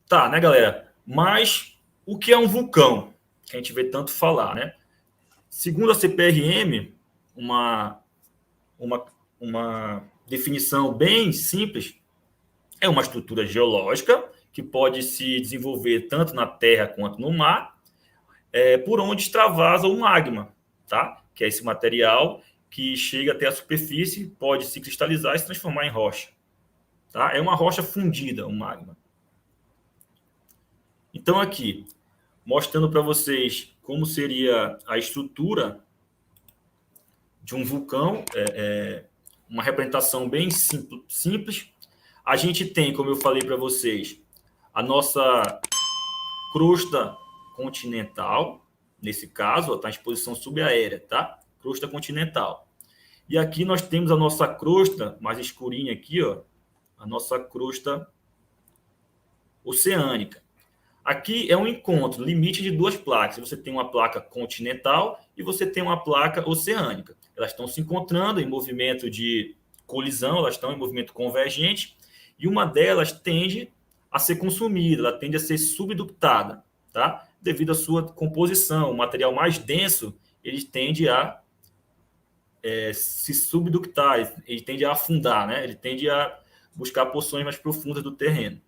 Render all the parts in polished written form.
Tá, né, galera? Mas o que é um vulcão? Que a gente vê tanto falar, né? Segundo a CPRM, uma, uma, uma definição bem simples, é uma estrutura geológica que pode se desenvolver tanto na terra quanto no mar, por onde extravasa o magma, tá? Que é esse material que chega até a superfície, pode se cristalizar e se transformar em rocha. Tá? É uma rocha fundida, o magma. Então, aqui, mostrando para vocês como seria a estrutura de um vulcão, uma representação bem simples. A gente tem, como eu falei para vocês, a nossa crosta continental, nesse caso, está em exposição subaérea, tá? Crosta continental. E aqui nós temos a nossa crosta, mais escurinha aqui, ó, a nossa crosta oceânica. Aqui é um encontro, limite de duas placas. Você tem uma placa continental e você tem uma placa oceânica. Elas estão se encontrando em movimento de colisão, elas estão em movimento convergente, e uma delas tende a ser consumida, ela tende a ser subductada, tá? Devido à sua composição. O material mais denso, ele tende a se subductar, ele tende a afundar, né? Ele tende a buscar porções mais profundas do terreno.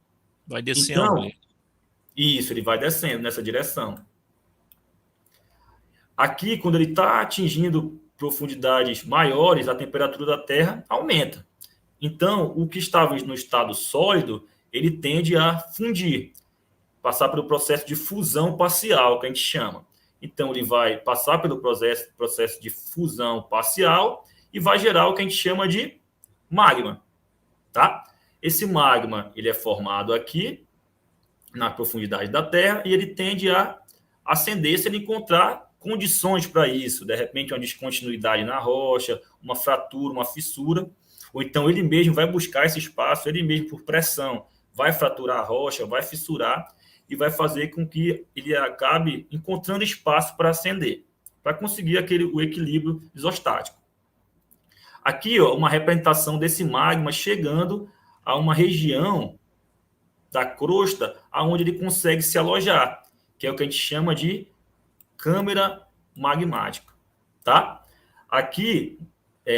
Vai descendo Então, ali. isso, ele vai descendo nessa direção. Aqui, quando ele está atingindo profundidades maiores, a temperatura da Terra aumenta. Então, o que estava no estado sólido, ele tende a fundir, passar pelo processo de fusão parcial, que a gente chama. Então, ele vai passar pelo processo de fusão parcial e vai gerar o que a gente chama de magma, tá? Esse magma, ele é formado aqui, na profundidade da Terra, e ele tende a ascender se ele encontrar condições para isso, de repente uma descontinuidade na rocha, uma fratura, uma fissura, ou então ele mesmo vai buscar esse espaço, ele mesmo por pressão, vai fraturar a rocha, vai fissurar e vai fazer com que ele acabe encontrando espaço para ascender, para conseguir o equilíbrio isostático. Aqui, ó, uma representação desse magma chegando a uma região da crosta aonde ele consegue se alojar, que é o que a gente chama de câmara magmática, tá? Aqui,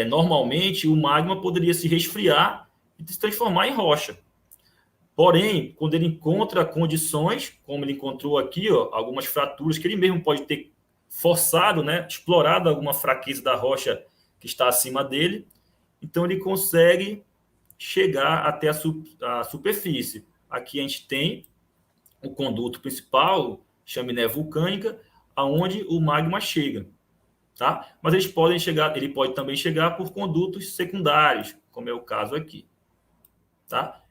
normalmente, o magma poderia se resfriar e se transformar em rocha. Porém, quando ele encontra condições, como ele encontrou aqui, ó, algumas fraturas que ele mesmo pode ter forçado, né, explorado alguma fraqueza da rocha que está acima dele, então ele consegue chegar até a superfície. Aqui a gente tem o conduto principal, chaminé vulcânica, aonde o magma chega, tá? Mas ele pode também chegar por condutos secundários, como é o caso aqui, tá?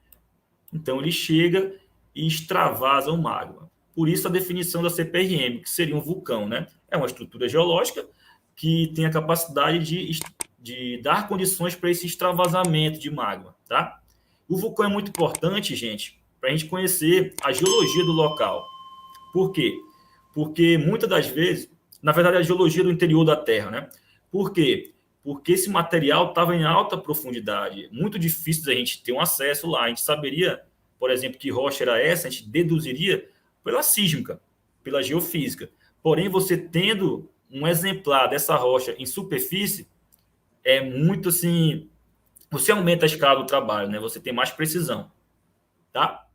Então ele chega e extravasa o magma. Por isso a definição da CPRM, que seria um vulcão, né? É uma estrutura geológica que tem a capacidade de dar condições para esse extravasamento de magma, tá? O vulcão é muito importante, gente, para a gente conhecer a geologia do local. Por quê? Porque muitas das vezes, na verdade, a geologia do interior da Terra, né? Por quê? Porque esse material estava em alta profundidade. Muito difícil da gente ter um acesso lá. A gente saberia, por exemplo, que rocha era essa, a gente deduziria pela sísmica, pela geofísica. Porém, você tendo um exemplar dessa rocha em superfície, é muito assim. Você aumenta a escala do trabalho, né? Você tem mais precisão, tá?